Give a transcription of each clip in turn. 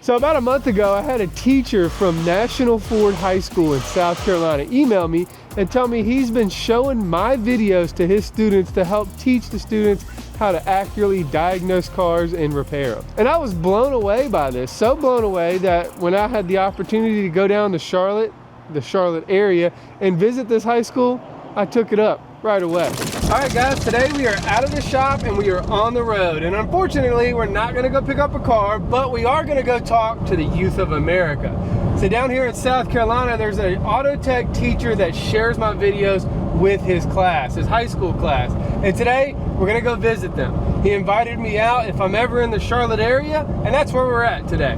So about a month ago, I had a teacher from National Ford High School in South Carolina email me and tell me he's been showing my videos to his students to help teach the students how to accurately diagnose cars and repair them. And I was blown away by this, so blown away that when I had the opportunity to go down to Charlotte, the Charlotte area, and visit this high school, I took it up right away. All right guys, today we are out of the shop and we are on the road. And unfortunately, we're not gonna go pick up a car, but we are gonna go talk to the youth of America. So down here in South Carolina, there's an auto tech teacher that shares my videos with his class, his high school class. And today, we're gonna go visit them. He invited me out if I'm ever in the Charlotte area, and that's where we're at today.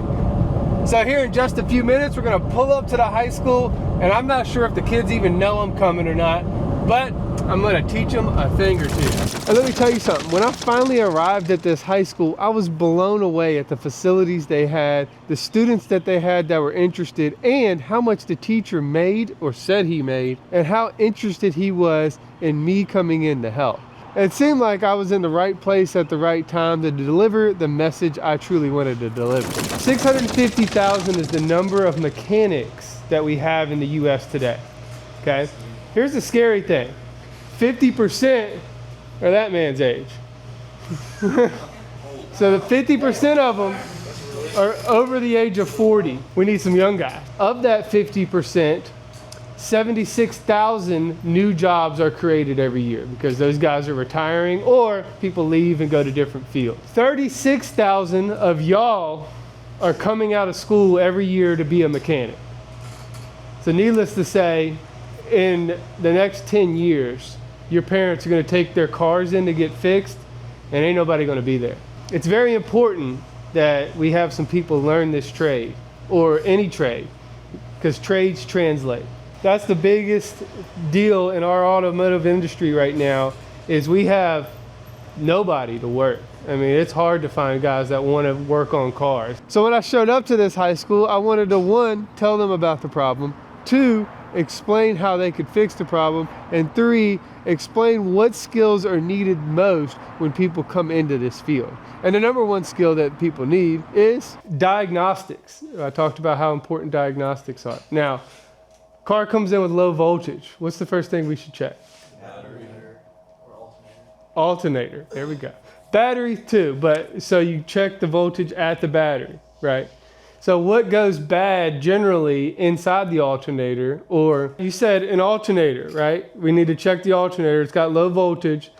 So here in just a few minutes, we're gonna pull up to the high school, and I'm not sure if the kids even know I'm coming or not, but I'm gonna teach them a thing or two. And let me tell you something, when I finally arrived at this high school, I was blown away at the facilities they had, the students that they had that were interested, and how much the teacher made or said he made, and how interested he was in me coming in to help. It seemed like I was in the right place at the right time to deliver the message I truly wanted to deliver. 650,000 is the number of mechanics that we have in the US today, okay? Here's the scary thing. 50% are that man's age. So the 50% of them are over the age of 40. We need some young guys. Of that 50%, 76,000 new jobs are created every year because those guys are retiring or people leave and go to different fields. 36,000 of y'all are coming out of school every year to be a mechanic. So needless to say, in the next 10 years, your parents are going to take their cars in to get fixed and ain't nobody going to be there. It's very important that we have some people learn this trade or any trade because trades translate. That's the biggest deal in our automotive industry right now is we have nobody to work. I mean, it's hard to find guys that want to work on cars. So when I showed up to this high school, I wanted to, one, tell them about the problem, two, explain how they could fix the problem, and three, explain what skills are needed most when people come into this field. And the number one skill that people need is diagnostics. I talked about how important diagnostics are. Now, car comes in with low voltage. What's the first thing we should check? Battery or alternator. Alternator, there we go. Battery too, but so you check the voltage at the battery, right? So what goes bad generally inside the alternator, or you said an alternator, right? We need to check the alternator. It's got low voltage.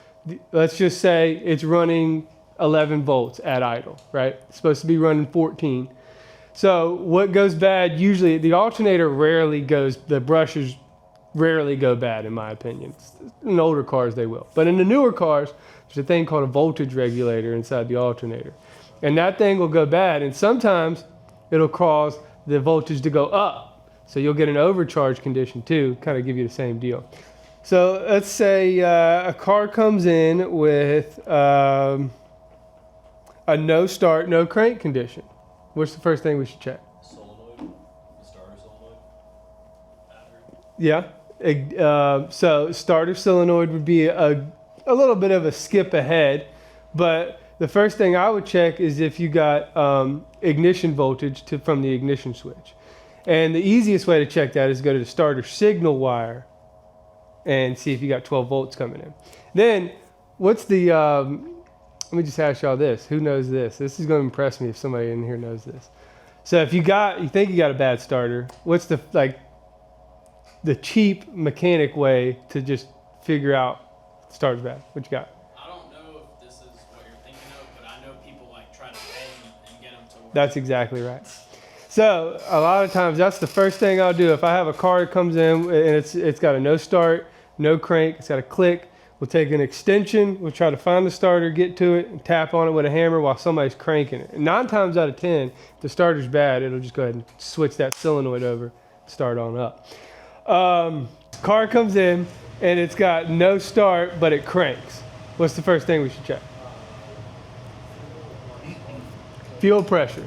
Let's just say it's running 11 volts at idle, right? It's supposed to be running 14. So what goes bad, usually the alternator rarely goes, the brushes rarely go bad in my opinion. In older cars they will. But in the newer cars, there's a thing called a voltage regulator inside the alternator. And that thing will go bad, and sometimes it'll cause the voltage to go up. So you'll get an overcharge condition too, kind of give you the same deal. So let's say a car comes in with a no start, no crank condition. What's the first thing we should check? Solenoid, the starter solenoid, battery. Yeah, so starter solenoid would be a little bit of a skip ahead, but the first thing I would check is if you got ignition voltage from the ignition switch. And the easiest way to check that is go to the starter signal wire and see if you got 12 volts coming in. Then what's the, let me just ask y'all this. Who knows this? This is going to impress me if somebody in here knows this. So if you think you got a bad starter, what's the cheap mechanic way to just figure out the starter's bad? What you got? I don't know if this is what you're thinking of, but I know people like try to pay and get them to work. That's exactly right. So a lot of times that's the first thing I'll do. If I have a car that comes in and it's got a no start, no crank, it's got a click, we'll take an extension, we'll try to find the starter, get to it, and tap on it with a hammer while somebody's cranking it. And 9 times out of 10, if the starter's bad, it'll just go ahead and switch that solenoid over, start on up. Car comes in and it's got no start, but it cranks. What's the first thing we should check? Fuel pressure.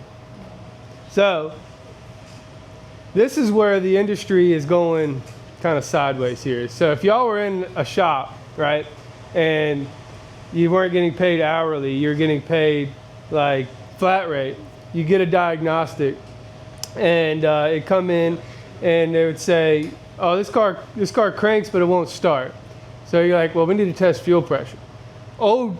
So this is where the industry is going kind of sideways here. So if y'all were in a shop, right, and you weren't getting paid hourly, you're getting paid like flat rate, you get a diagnostic, and it come in, and they would say, oh, this car cranks, but it won't start. So you're like, well, we need to test fuel pressure. Oh,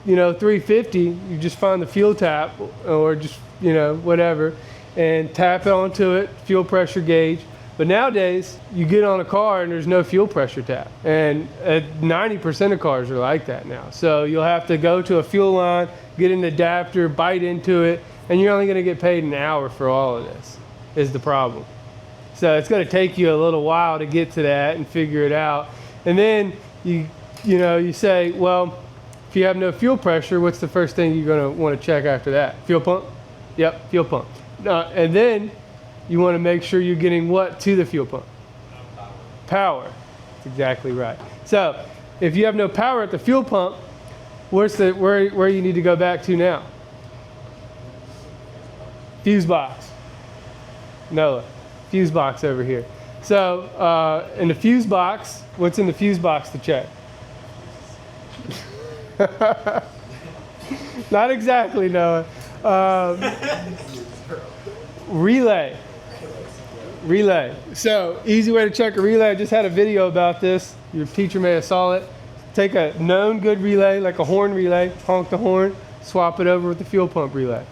350, you just find the fuel tap, or just, whatever, and tap it onto it, fuel pressure gauge. But nowadays, you get on a car and there's no fuel pressure tap. And 90% of cars are like that now. So you'll have to go to a fuel line, get an adapter, bite into it, and you're only gonna get paid an hour for all of this, is the problem. So it's gonna take you a little while to get to that and figure it out. And then you say, well, if you have no fuel pressure, what's the first thing you're gonna wanna check after that? Fuel pump? Yep, fuel pump. And then you want to make sure you're getting what to the fuel pump? Power. That's exactly right. So if you have no power at the fuel pump, where you need to go back to now? Fuse box. Noah, fuse box over here. So in the fuse box, what's in the fuse box to check? Not exactly, Noah. Relay. So easy way to check a relay. I just had a video about this. Your teacher may have saw it. Take a known good relay, like a horn relay, honk the horn, swap it over with the fuel pump relay.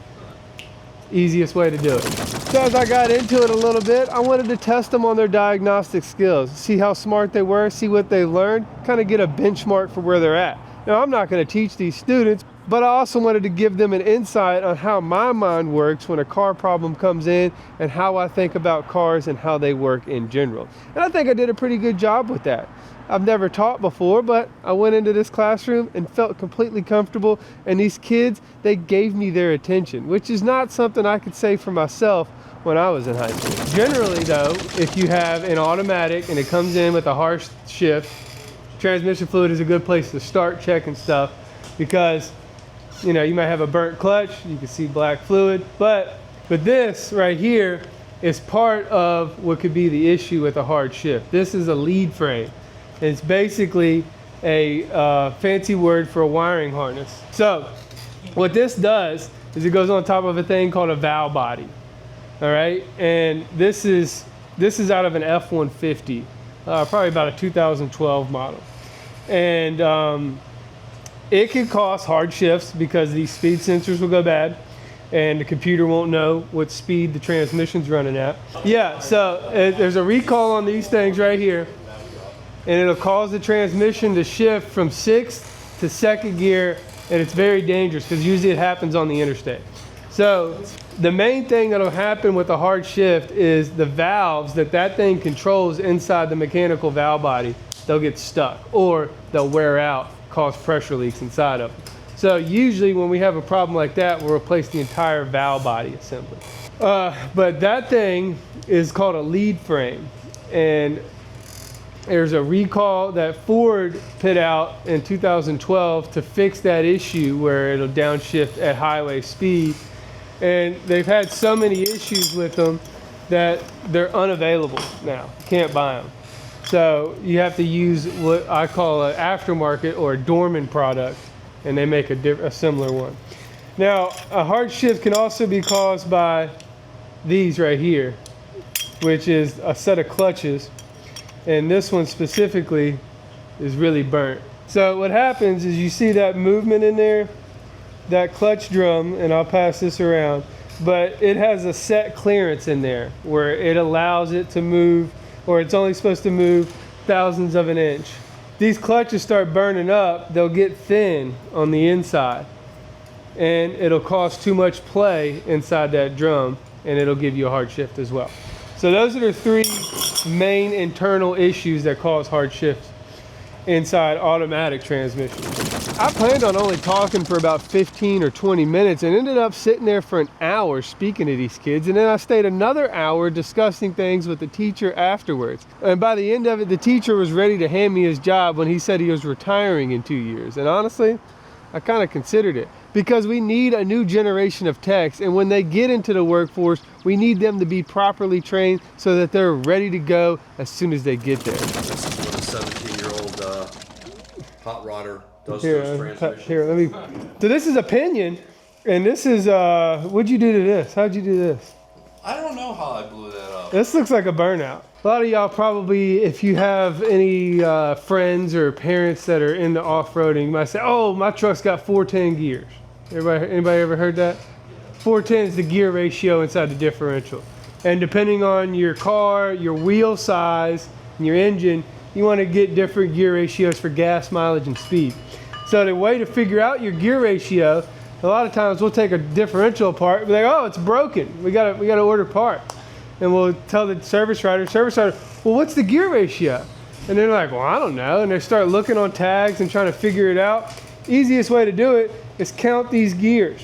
Easiest way to do it. So as I got into it a little bit, I wanted to test them on their diagnostic skills, see how smart they were, see what they learned, kind of get a benchmark for where they're at. Now, I'm not going to teach these students, but I also wanted to give them an insight on how my mind works when a car problem comes in, and how I think about cars and how they work in general. And I think I did a pretty good job with that. I've never taught before, but I went into this classroom and felt completely comfortable, and these kids, they gave me their attention, which is not something I could say for myself when I was in high school. Generally though, if you have an automatic and it comes in with a harsh shift, transmission fluid is a good place to start checking stuff, because you might have a burnt clutch, you can see black fluid, but this right here is part of what could be the issue with a hard shift. This is a lead frame. It's basically a fancy word for a wiring harness. So what this does is it goes on top of a thing called a valve body. All right, and this is out of an F-150, probably about a 2012 model, and it can cause hard shifts because these speed sensors will go bad, and the computer won't know what speed the transmission's running at. Yeah, so there's a recall on these things right here, and it'll cause the transmission to shift from 6th to 2nd gear, and it's very dangerous because usually it happens on the interstate. So the main thing that'll happen with a hard shift is the valves that thing controls inside the mechanical valve body, they'll get stuck or they'll wear out, cause pressure leaks inside of them. So usually when we have a problem like that, we'll replace the entire valve body assembly. But that thing is called a lead frame, and there's a recall that Ford put out in 2012 to fix that issue where it'll downshift at highway speed. And they've had so many issues with them that they're unavailable now. You can't buy them. So you have to use what I call an aftermarket or a Dorman product, and they make a similar one. Now, a hard shift can also be caused by these right here, which is a set of clutches. And this one specifically is really burnt. So what happens is you see that movement in there, that clutch drum, and I'll pass this around, but it has a set clearance in there where it allows it to move, or it's only supposed to move thousandths of an inch. These clutches start burning up, they'll get thin on the inside, and it'll cause too much play inside that drum, and it'll give you a hard shift as well. So those are the three main internal issues that cause hard shifts inside automatic transmissions. I planned on only talking for about 15 or 20 minutes and ended up sitting there for an hour speaking to these kids, and then I stayed another hour discussing things with the teacher afterwards. And by the end of it, the teacher was ready to hand me his job when he said he was retiring in 2 years. And honestly, I kind of considered it, because we need a new generation of techs, and when they get into the workforce, we need them to be properly trained so that they're ready to go as soon as they get there. This is what a 17-year-old hot rodder does to Here, his transmission. let me. So this is a pinion, And this is, what'd you do to this? How'd you do this? I don't know how I blew that up. This looks like a burnout. A lot of y'all probably, if you have any friends or parents that are into off-roading, you might say, oh, my truck's got 410 gears. Anybody ever heard that? 410 is the gear ratio inside the differential. And depending on your car, your wheel size, and your engine, you want to get different gear ratios for gas mileage and speed. So the way to figure out your gear ratio, a lot of times we'll take a differential apart and be like, oh, it's broken. We gotta order parts. And we'll tell the service writer, well, what's the gear ratio? And they're like, well, I don't know. And they start looking on tags and trying to figure it out. Easiest way to do it is count these gears.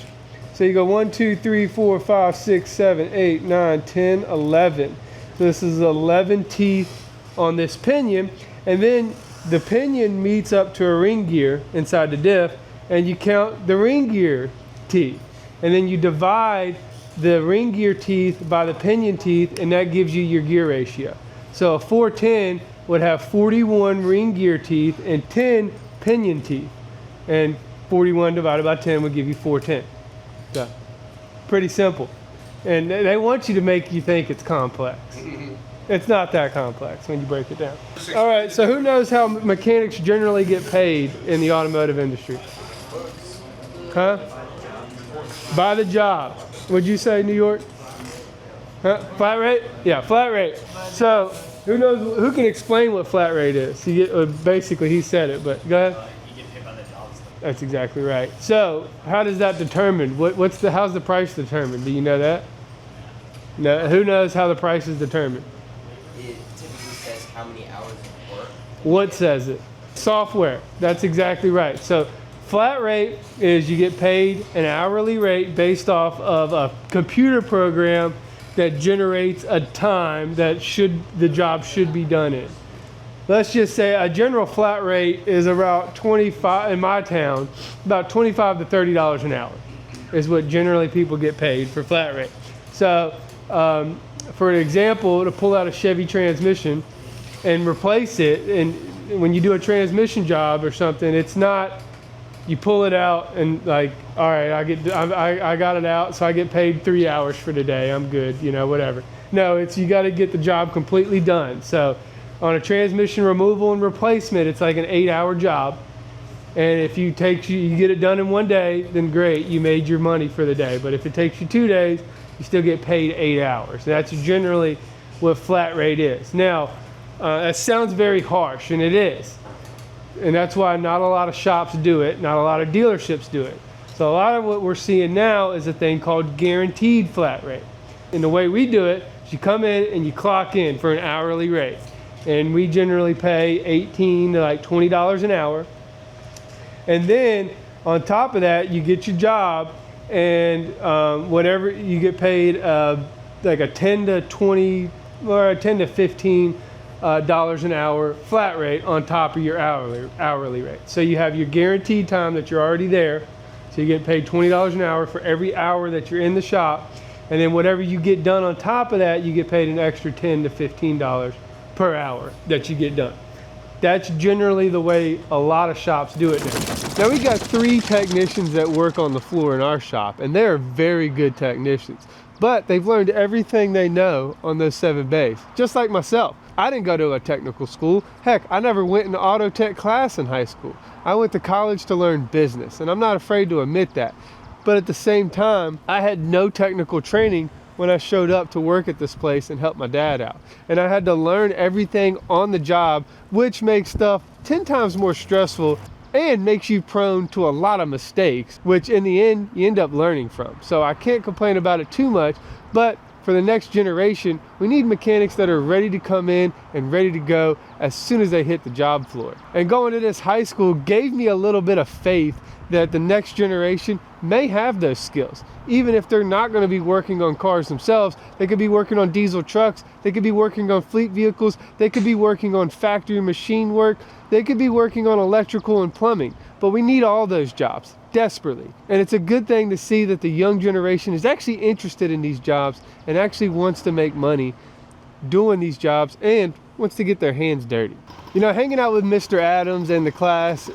So you go 1, 2, 3, 4, 5, 6, 7, 8, 9, 10, 11. So this is 11 teeth on this pinion. And then the pinion meets up to a ring gear inside the diff, and you count the ring gear teeth. And then you divide the ring gear teeth by the pinion teeth, and that gives you your gear ratio. So a 410 would have 41 ring gear teeth and 10 pinion teeth. And 41 divided by 10 would give you 410. So, pretty simple. And they want you to make you think it's complex. It's not that complex when you break it down. All right, so who knows how mechanics generally get paid in the automotive industry? Huh? By the job. Would you say New York? Huh? Flat rate? Yeah, flat rate. So who knows? Who can explain what flat rate is? You get, basically, he said it, but go ahead. You get paid by the jobs. That's exactly right. So how does that determine? How's the price determined? Do you know that? No. Who knows how the price is determined? It typically says how many hours of work. What says it? Software. That's exactly right. So flat rate is you get paid an hourly rate based off of a computer program that generates a time that the job should be done in. Let's just say a general flat rate is about 25 in my town, about $25 to $30 an hour is what generally people get paid for flat rate. So for an example, to pull out a Chevy transmission and replace it, and when you do a transmission job or something, it's not you pull it out and like, all right, I got it out, so I get paid 3 hours for today. I'm good, whatever. No, it's you got to get the job completely done. So on a transmission removal and replacement, it's like an 8-hour job. And if you get it done in 1 day, then great, you made your money for the day. But if it takes you 2 days, you still get paid 8 hours. That's generally what flat rate is. Now, that sounds very harsh, and it is. And that's why not a lot of shops do it, not a lot of dealerships do it. So a lot of what we're seeing now is a thing called guaranteed flat rate. And the way we do it is you come in and you clock in for an hourly rate. And we generally pay $18 to like $20 an hour. And then on top of that, you get your job, and whatever you get paid like a 10 to 20 or a 10 to 15 dollars an hour flat rate on top of your hourly rate. So you have your guaranteed time that you're already there. So you get paid $20 an hour for every hour that you're in the shop. And then whatever you get done on top of that, you get paid an extra $10 to $15 per hour that you get done. That's generally the way a lot of shops do it now. Now we got 3 technicians that work on the floor in our shop, and they're very good technicians. But they've learned everything they know on those 7 bays, just like myself. I didn't go to a technical school. Heck, I never went in an auto tech class in high school. I went to college to learn business, and I'm not afraid to admit that. But at the same time, I had no technical training when I showed up to work at this place and help my dad out. And I had to learn everything on the job, which makes stuff 10 times more stressful and makes you prone to a lot of mistakes, which in the end, you end up learning from. So I can't complain about it too much, but for the next generation, we need mechanics that are ready to come in and ready to go as soon as they hit the job floor. And going to this high school gave me a little bit of faith that the next generation may have those skills. Even if they're not going to be working on cars themselves, they could be working on diesel trucks, they could be working on fleet vehicles, they could be working on factory machine work, they could be working on electrical and plumbing. But we need all those jobs desperately. And it's a good thing to see that the young generation is actually interested in these jobs and actually wants to make money doing these jobs and wants to get their hands dirty. Hanging out with Mr. Adams and the class,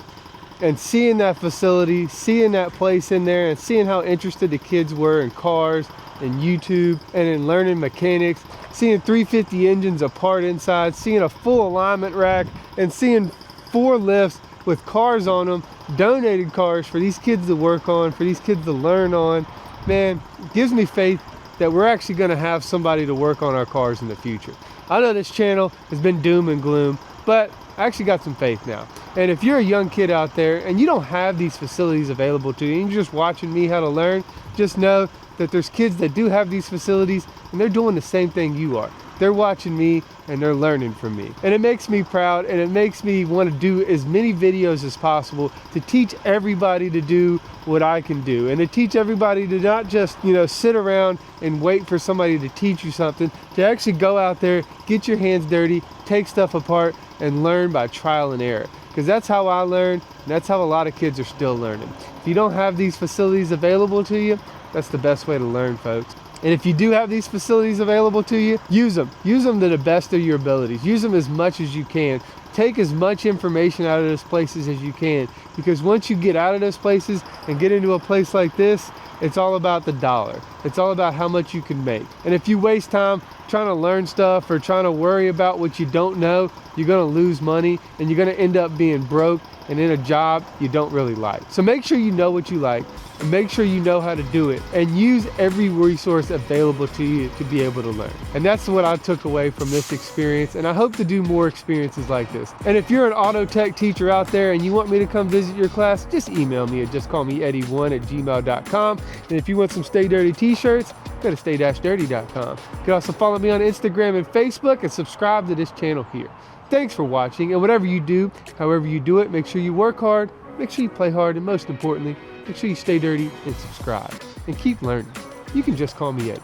And seeing that facility, seeing that place in there, and seeing how interested the kids were in cars and YouTube and in learning mechanics, seeing 350 engines apart inside, seeing a full alignment rack, and seeing 4 lifts with cars on them, donated cars for these kids to work on, for these kids to learn on, man, it gives me faith that we're actually going to have somebody to work on our cars in the future. I know this channel has been doom and gloom, but I actually got some faith now. And if you're a young kid out there and you don't have these facilities available to you and you're just watching me how to learn, just know that there's kids that do have these facilities and they're doing the same thing you are. They're watching me and they're learning from me. And it makes me proud, and it makes me want to do as many videos as possible to teach everybody to do what I can do, and to teach everybody to not just, sit around and wait for somebody to teach you something, to actually go out there, get your hands dirty, take stuff apart, and learn by trial and error. Because that's how I learned, and that's how a lot of kids are still learning. If you don't have these facilities available to you, that's the best way to learn, folks. And if you do have these facilities available to you, use them. Use them to the best of your abilities. Use them as much as you can. Take as much information out of those places as you can. Because once you get out of those places and get into a place like this, it's all about the dollar. It's all about how much you can make. And if you waste time trying to learn stuff or trying to worry about what you don't know, you're gonna lose money and you're gonna end up being broke and in a job you don't really like. So make sure you know what you like, and make sure you know how to do it, and use every resource available to you to be able to learn. And that's what I took away from this experience, and I hope to do more experiences like this. And if you're an auto tech teacher out there and you want me to come visit your class, just email me at justcallmeeddie1@gmail.com. And if you want some Stay Dirty t-shirts, go to stay-dirty.com. You can also follow me on Instagram and Facebook, and subscribe to this channel here. Thanks for watching, and whatever you do, however you do it, make sure you work hard, make sure you play hard, and most importantly, make sure you stay dirty and subscribe and keep learning. You can just call me Eddie.